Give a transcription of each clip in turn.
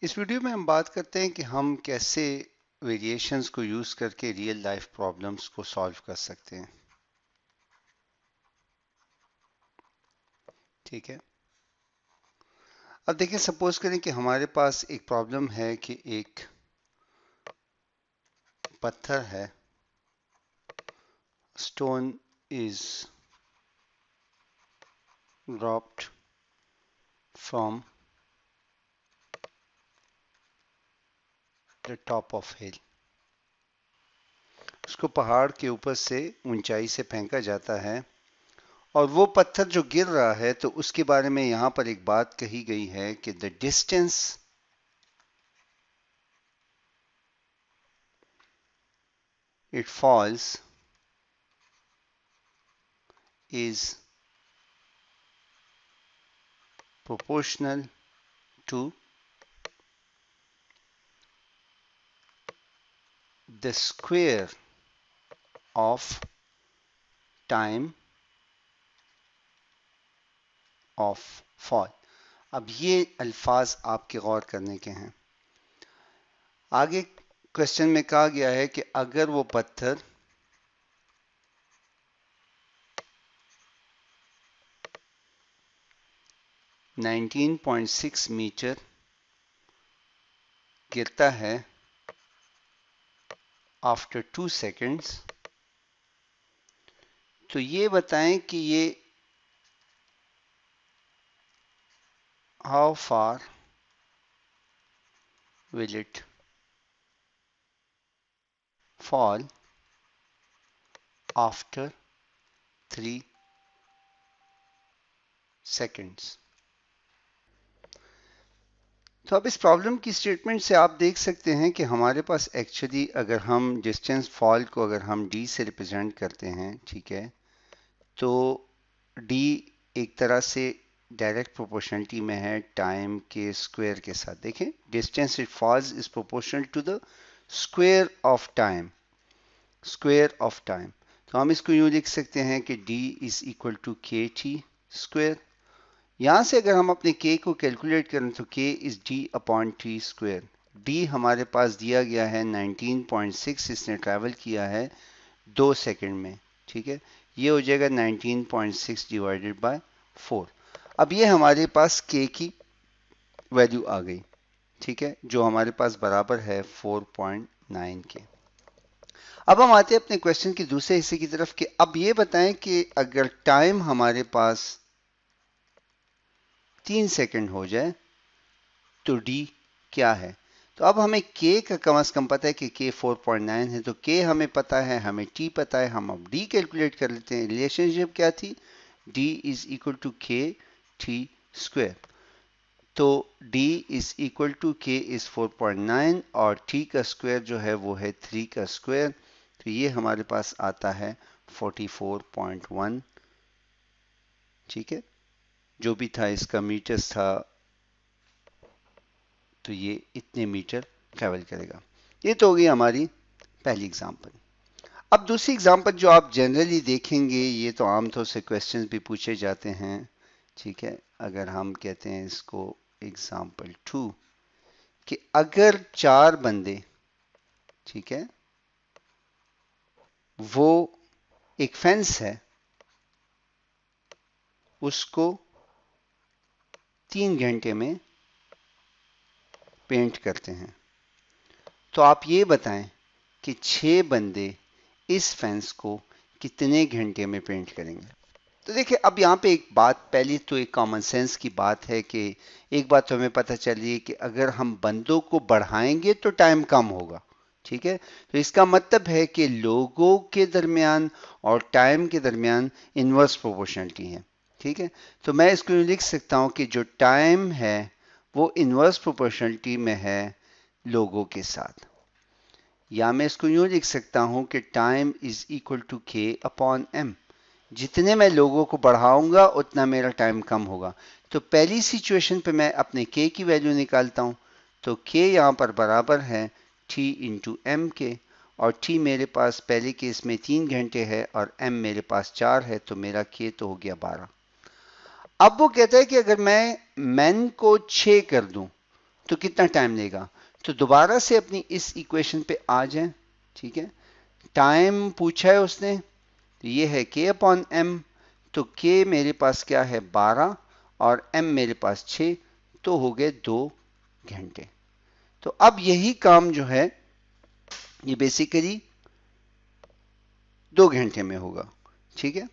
इस वीडियो में हम बात करते हैं कि हम कैसे वेरिएशंस को यूज करके रियल लाइफ प्रॉब्लम्स को सॉल्व कर सकते हैं। ठीक है, अब देखिए, सपोज करें कि हमारे पास एक प्रॉब्लम है कि एक पत्थर है, stone is dropped from the top of hill. उसको पहाड़ के ऊपर से ऊंचाई से फेंका जाता है और वो पत्थर जो गिर रहा है, तो उसके बारे में यहां पर एक बात कही गई है कि the distance it false is proportional to the square of time of fall। अब ये अल्फाज आपके गौर करने के हैं। आगे क्वेश्चन में कहा गया है कि अगर वो पत्थर 19.6 मीटर गिरता है आफ्टर 2 सेकेंड्स, तो ये बताएं कि ये how far will it fall after 3 seconds. तो अब इस प्रॉब्लम की स्टेटमेंट से आप देख सकते हैं कि हमारे पास एक्चुअली अगर हम डिस्टेंस फॉल को अगर हम डी से रिप्रेजेंट करते हैं, ठीक है, तो डी एक तरह से डायरेक्ट प्रोपोर्शनलिटी में है टाइम के स्क्वायर के साथ। देखें, distance it falls is proportional to the square of time, square of time. तो हम इसको यूं लिख सकते हैं कि D is equal to K T square. यहां से अगर हम अपने k को कैलकुलेट करें तो k is d upon T square. d हमारे पास दिया गया है 19.6, इसने ट्रैवल किया है 2 सेकंड में। ठीक है, ये हो जाएगा 19.6 डिवाइडेड बाय 4। अब ये हमारे पास k की वैल्यू आ गई, ठीक है, जो हमारे पास बराबर है 4.9 के। अब हम आते हैं अपने क्वेश्चन के दूसरे हिस्से की तरफ कि अब ये बताएं कि अगर टाइम हमारे पास 3 सेकंड हो जाए तो d क्या है। तो अब हमें k का कम से कम पता है कि k 4.9 है, तो k हमें पता है, हमें t पता है, हम अब d कैलकुलेट कर लेते हैं। रिलेशनशिप क्या थी, d is equal to k t square. तो d is equal to k is 4.9 और t का स्क्वायर जो है वो है 3 का स्क्वायर, तो ये हमारे पास आता है 44.1। ठीक है, जो भी था इसका मीटर्स था, तो ये इतने मीटर ट्रेवल करेगा। ये तो हो गई हमारी पहली एग्जांपल। अब दूसरी एग्जांपल जो आप जनरली देखेंगे, ये तो आमतौर से क्वेश्चंस भी पूछे जाते हैं। ठीक है, अगर हम कहते हैं इसको एग्जांपल 2 कि अगर 4 बंदे, ठीक है, वो एक फेंस है, उसको 3 घंटे में पेंट करते हैं, तो आप ये बताएं कि 6 बंदे इस फेंस को कितने घंटे में पेंट करेंगे। तो देखिए, अब यहाँ पे एक बात, पहली तो एक कॉमन सेंस की बात है कि एक बात तो हमें पता चली कि अगर हम बंदों को बढ़ाएंगे तो टाइम कम होगा। ठीक है, तो इसका मतलब है कि लोगों के दरमियान और टाइम के दरमियान इनवर्स प्रोपोर्शनलिटी है। ठीक है, तो मैं इसको लिख सकता हूँ कि जो टाइम है वो इनवर्स प्रोपोर्शनलिटी में है लोगों के साथ, या मैं इसको यूं लिख सकता हूं कि टाइम इज इक्वल टू के अपॉन एम। जितने मैं लोगों को बढ़ाऊंगा उतना मेरा टाइम कम होगा। तो पहली सिचुएशन पे मैं अपने k की वैल्यू निकालता हूं, तो k यहां पर बराबर है t इंटू एम के, और t मेरे पास पहले केस में 3 घंटे है और m मेरे पास 4 है, तो मेरा k तो हो गया 12। अब वो कहता है कि अगर मैं मैन को 6 कर दूं तो कितना टाइम लेगा। तो दोबारा से अपनी इस इक्वेशन पे आ जाएं, ठीक है। टाइम पूछा है उसने, तो ये है k अपॉन m, तो k मेरे पास क्या है 12 और m मेरे पास 6, तो हो गए 2 घंटे। तो अब यही काम जो है ये बेसिकली 2 घंटे में होगा, ठीक है।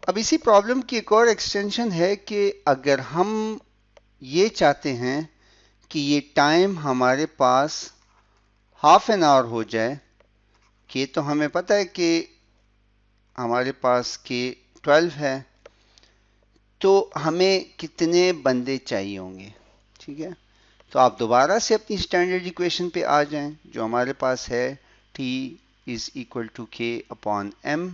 अब इसी प्रॉब्लम की एक और एक्सटेंशन है कि अगर हम ये चाहते हैं कि ये टाइम हमारे पास हाफ एन आवर हो जाए, कि तो हमें पता है कि हमारे पास के 12 है, तो हमें कितने बंदे चाहिए होंगे, ठीक है। तो आप दोबारा से अपनी स्टैंडर्ड इक्वेशन पे आ जाएं, जो हमारे पास है T is equal to K upon M।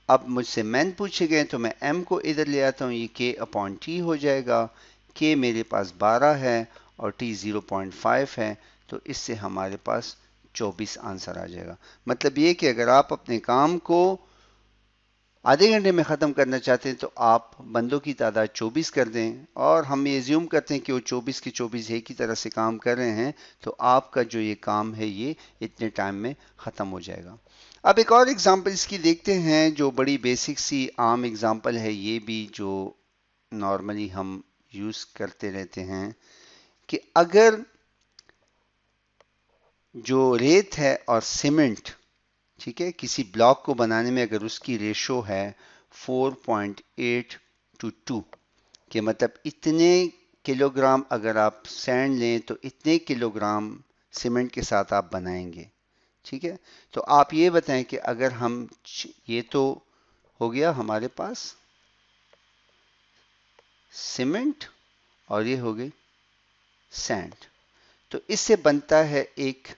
अब मुझसे मैन पूछे गए तो मैं M को इधर ले आता हूँ, ये K अपॉन T हो जाएगा। K मेरे पास 12 है और T 0.5 है, तो इससे हमारे पास 24 आंसर आ जाएगा। मतलब ये कि अगर आप अपने काम को आधे घंटे में ख़त्म करना चाहते हैं तो आप बंदों की तादाद 24 कर दें, और हम ये एज्यूम करते हैं कि वो 24 के 24 एक ही तरह से काम कर रहे हैं, तो आपका जो ये काम है ये इतने टाइम में ख़त्म हो जाएगा। अब एक और एग्जांपल इसकी देखते हैं, जो बड़ी बेसिक सी आम एग्जांपल है, ये भी जो नॉर्मली हम यूज़ करते रहते हैं, कि अगर जो रेत है और सीमेंट, ठीक है, किसी ब्लॉक को बनाने में अगर उसकी रेशो है 4.8 to 2, कि मतलब इतने किलोग्राम अगर आप सैंड लें तो इतने किलोग्राम सीमेंट के साथ आप बनाएंगे, ठीक है। तो आप ये बताएं कि अगर हम, ये तो हो गया हमारे पास सीमेंट और ये हो गई सैंड, तो इससे बनता है एक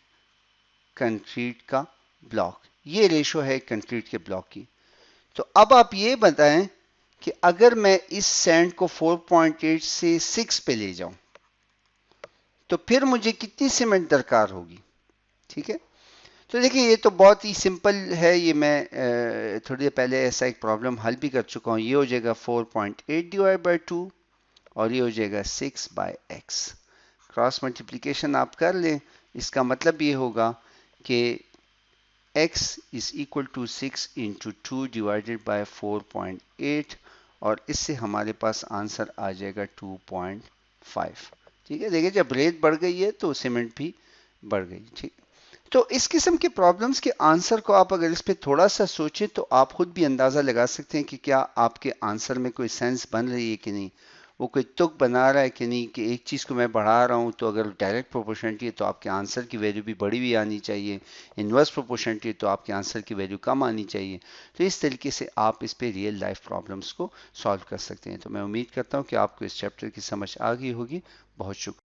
कंक्रीट का ब्लॉक। ये रेशो है कंक्रीट के ब्लॉक की। तो अब आप ये बताएं कि अगर मैं इस सैंड को 4.8 से 6 पे ले जाऊं तो फिर मुझे कितनी सीमेंट दरकार होगी, ठीक है। तो देखिए ये तो बहुत ही सिंपल है, ये मैं थोड़ी देर पहले ऐसा एक प्रॉब्लम हल भी कर चुका हूं। ये हो जाएगा 4.8 डिवाइड बाई 2 और ये हो जाएगा 6 बाय x। क्रॉस मल्टीप्लिकेशन आप कर लें, इसका मतलब ये होगा कि x is equal to 6 into 2 divided by 4.8, और इससे हमारे पास आंसर आ जाएगा 2.5। ठीक है, देखिए जब रेत बढ़ गई है तो सीमेंट भी बढ़ गई। ठीक, तो इस किस्म के प्रॉब्लम्स के आंसर को आप अगर इस पे थोड़ा सा सोचें तो आप खुद भी अंदाज़ा लगा सकते हैं कि क्या आपके आंसर में कोई सेंस बन रही है कि नहीं, वो कोई तुक बना रहा है कि नहीं, कि एक चीज़ को मैं बढ़ा रहा हूँ तो अगर डायरेक्ट प्रोपोर्शनलिटी है तो आपके आंसर की वैल्यू भी बड़ी हुई आनी चाहिए, इन्वर्स प्रोपोर्शनलिटी है तो आपके आंसर की वैल्यू कम आनी चाहिए। तो इस तरीके से आप इस पे रियल लाइफ प्रॉब्लम्स को सॉल्व कर सकते हैं। तो मैं उम्मीद करता हूँ कि आपको इस चैप्टर की समझ आ गई होगी। बहुत शुक्रिया।